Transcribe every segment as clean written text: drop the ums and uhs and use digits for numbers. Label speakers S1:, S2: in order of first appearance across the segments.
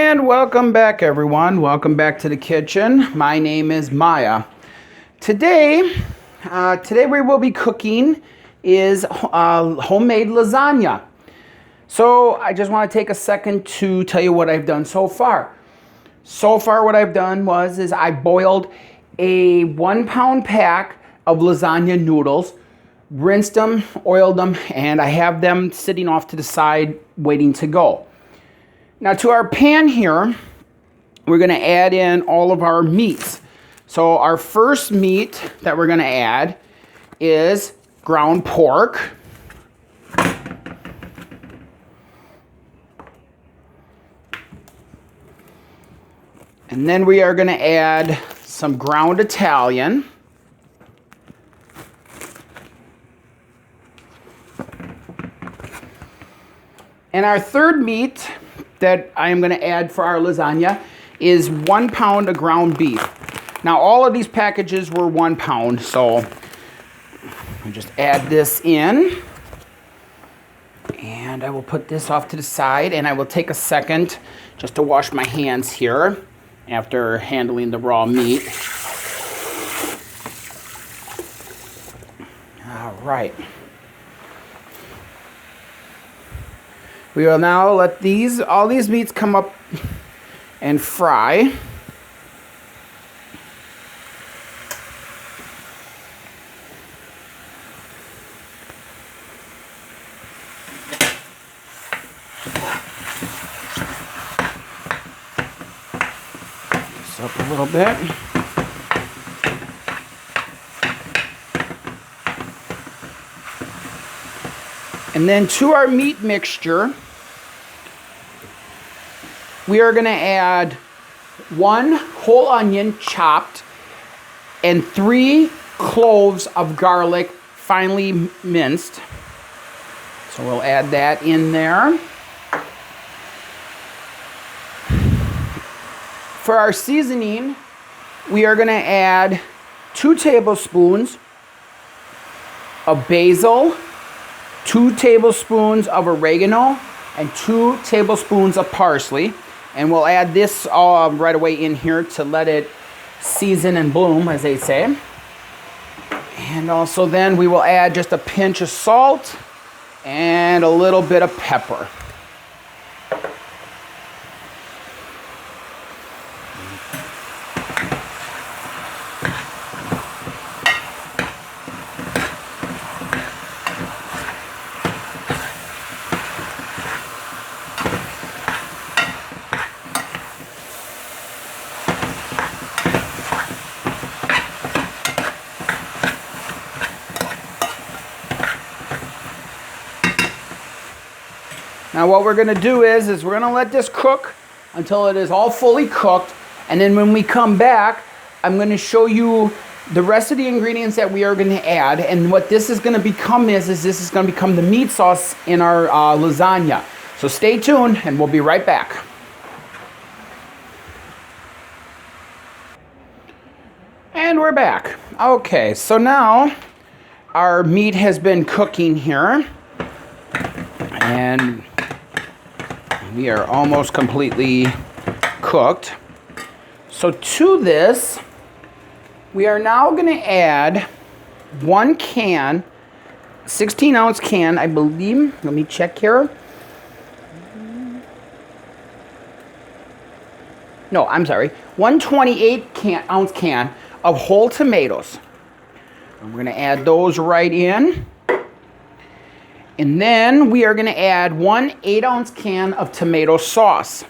S1: And welcome back, everyone. Welcome back to the kitchen. My name is Maya. Today we will be cooking is homemade lasagna. So I just want to take a second to tell you what I've done so far. What I've done is I boiled a 1 pound pack of lasagna noodles, rinsed them, oiled them, and I have them sitting off to the side waiting to go. Now to our pan here, we're going to add in all of our meats. So our first meat that we're going to add is ground pork. And then we are going to add some ground Italian. And our third meat that I am going to add for our lasagna is 1 pound of ground beef. Now all of these packages were 1 pound, so I just add this in. And I will put this off to the side, and I will take a second just to wash my hands here after handling the raw meat. All right. We will now let all these meats come up and fry. This up a little bit. And then to our meat mixture, we are going to add 1 whole onion chopped and 3 cloves of garlic finely minced. So we'll add that in there. For our seasoning, we are going to add 2 tablespoons of basil, 2 tablespoons of oregano, and 2 tablespoons of parsley. And we'll add this right away in here to let it season and bloom, as they say. And also then we will add just a pinch of salt and a little bit of pepper. Now what we're going to do is we're going to let this cook until it is all fully cooked, and then when we come back, I'm going to show you the rest of the ingredients that we are going to add, and what this is going to become is this is going to become the meat sauce in our lasagna. So stay tuned and we'll be right back. And we're back. Okay, so now our meat has been cooking here, and we are almost completely cooked. So to this, we are now going to add 1 can, 16-ounce can, I believe. Let me check here. No, I'm sorry. 128-ounce can of whole tomatoes. And we're going to add those right in. And then we are going to add 1 8-ounce can of tomato sauce.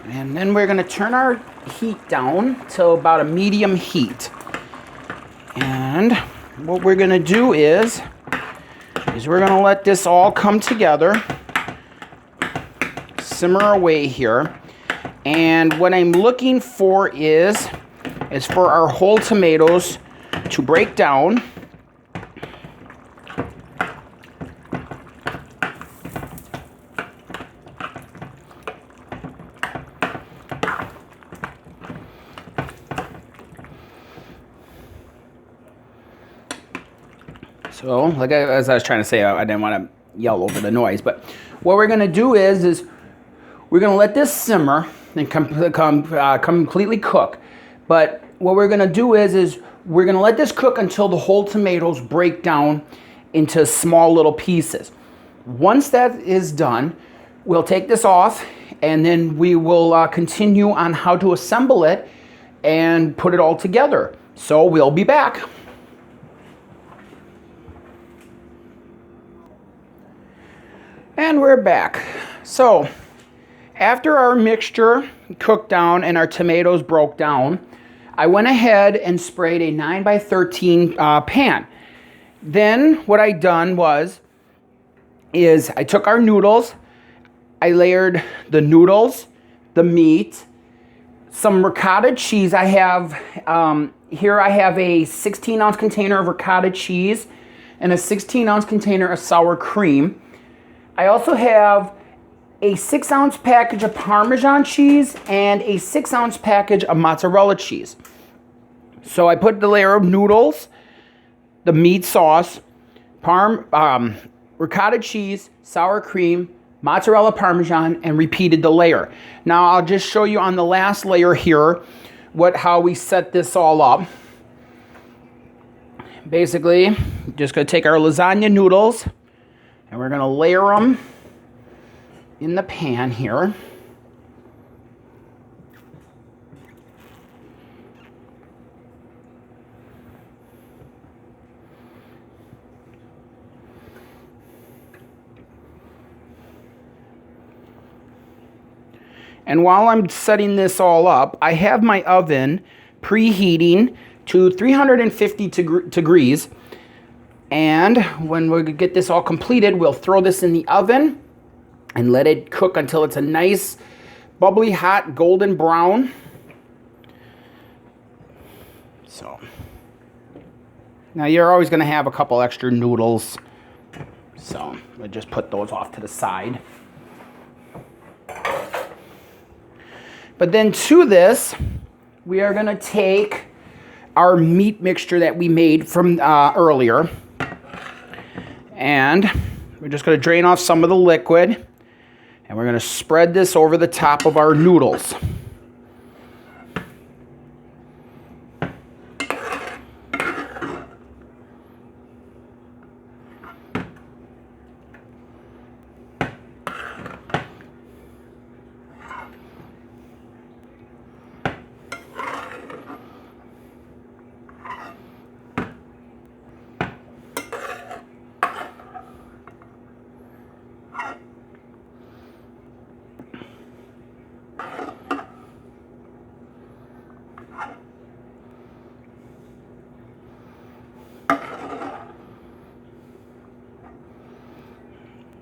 S1: And then we're going to turn our heat down to about a medium heat. And what we're going to do is we're going to let this all come together, simmer away here. And what I'm looking for is for our whole tomatoes to break down. So, as I was trying to say, I didn't want to yell over the noise. But what we're gonna do is we're gonna let this simmer and completely cook. But what we're gonna do is we're gonna let this cook until the whole tomatoes break down into small little pieces. Once that is done, we'll take this off and then we will continue on how to assemble it and put it all together. So we'll be back. And we're back. So after our mixture cooked down and our tomatoes broke down, I went ahead and sprayed a 9x13 pan. Then what I done is I took our noodles, I layered the noodles, the meat, some ricotta cheese. I have, here I have a 16-ounce container of ricotta cheese and a 16-ounce container of sour cream. I also have a 6-ounce package of Parmesan cheese and a 6-ounce package of mozzarella cheese. So I put the layer of noodles, the meat sauce, ricotta cheese, sour cream, mozzarella Parmesan, and repeated the layer. Now I'll just show you on the last layer here how we set this all up. Basically, just gonna take our lasagna noodles and we're gonna layer them in the pan here. And while I'm setting this all up, I have my oven preheating to 350 degrees. And when we get this all completed, we'll throw this in the oven and let it cook until it's a nice, bubbly, hot, golden brown. So, now you're always gonna have a couple extra noodles. So, we'll just put those off to the side. But then to this, we are gonna take our meat mixture that we made from earlier. And we're just gonna drain off some of the liquid. And we're gonna spread this over the top of our noodles.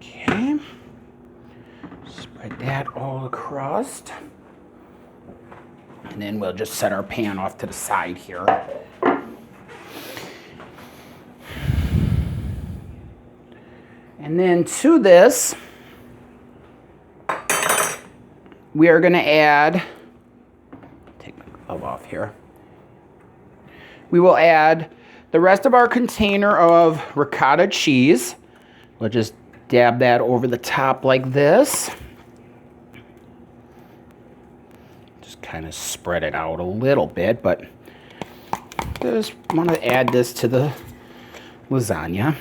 S1: Okay, spread that all across. And then we'll just set our pan off to the side here. And then to this, we are going to add, take my glove off here. We will add the rest of our container of ricotta cheese. We'll just dab that over the top like this. Just kind of spread it out a little bit, but just want to add this to the lasagna.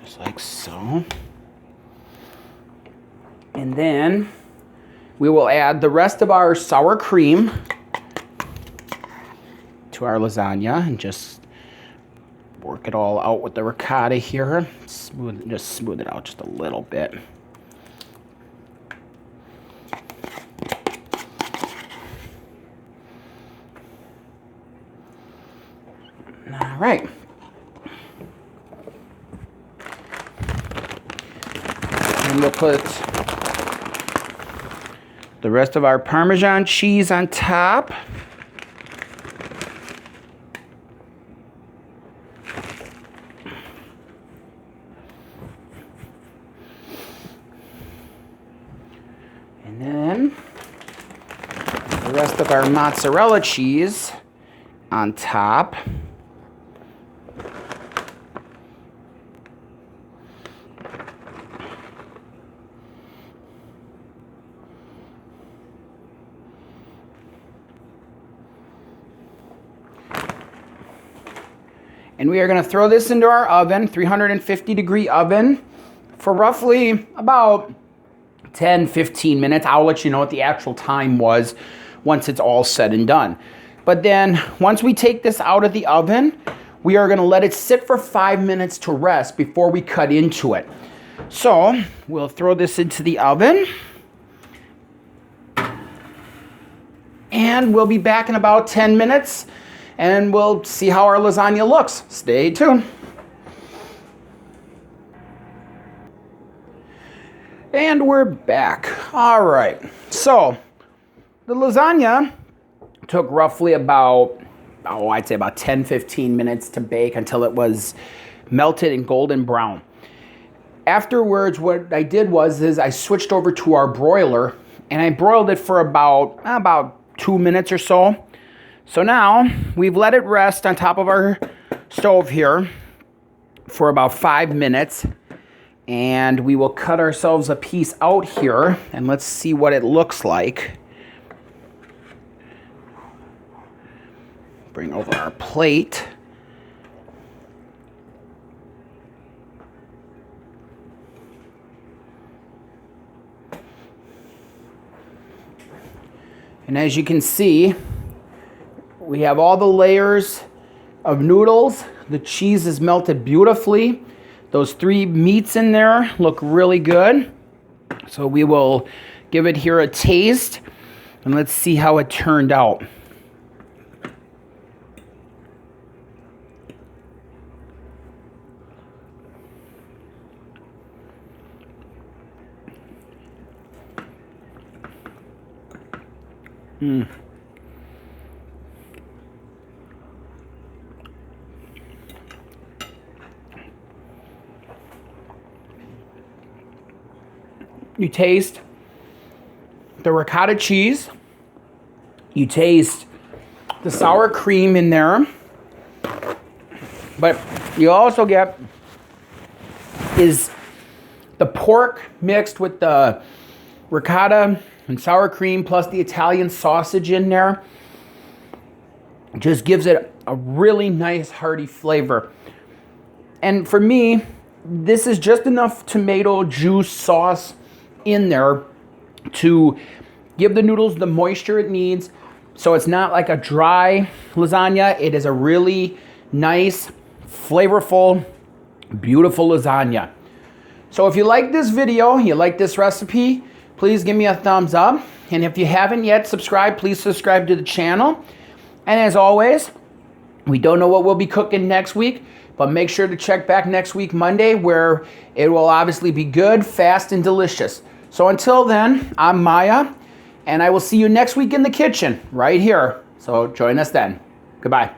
S1: Just like so. And then we will add the rest of our sour cream to our lasagna and just work it all out with the ricotta here. Just smooth it out just a little bit. All right. And we'll put the rest of our Parmesan cheese on top. And then the rest of our mozzarella cheese on top. And we are going to throw this into our oven, 350-degree oven, for roughly about 10-15 minutes. I'll let you know what the actual time was once it's all said and done. But then once we take this out of the oven, we are going to let it sit for 5 minutes to rest before we cut into it. So we'll throw this into the oven. And we'll be back in about 10 minutes and we'll see how our lasagna looks. Stay tuned. And we're back. All right. So the lasagna took roughly about, I'd say about 10-15 minutes to bake until it was melted and golden brown. Afterwards, what I did was I switched over to our broiler and I broiled it for about 2 minutes or so. So now we've let it rest on top of our stove here for about 5 minutes. And we will cut ourselves a piece out here and let's see what it looks like. Bring over our plate. And as you can see, we have all the layers of noodles. The cheese is melted beautifully. Those 3 meats in there look really good. So we will give it here a taste and let's see how it turned out. You taste the ricotta cheese. You taste the sour cream in there. But you also get is the pork mixed with the ricotta and sour cream plus the Italian sausage in there. Just gives it a really nice hearty flavor. And for me, this is just enough tomato juice sauce in there to give the noodles the moisture it needs. So it's not like a dry lasagna. It is a really nice, flavorful, beautiful lasagna. So if you like this video, you like this recipe, please give me a thumbs up. And if you haven't yet subscribed, please subscribe to the channel. And as always, we don't know what we'll be cooking next week, but make sure to check back next week, Monday, where it will obviously be good, fast, and delicious. So until then, I'm Maya, and I will see you next week in the kitchen right here. So join us then. Goodbye.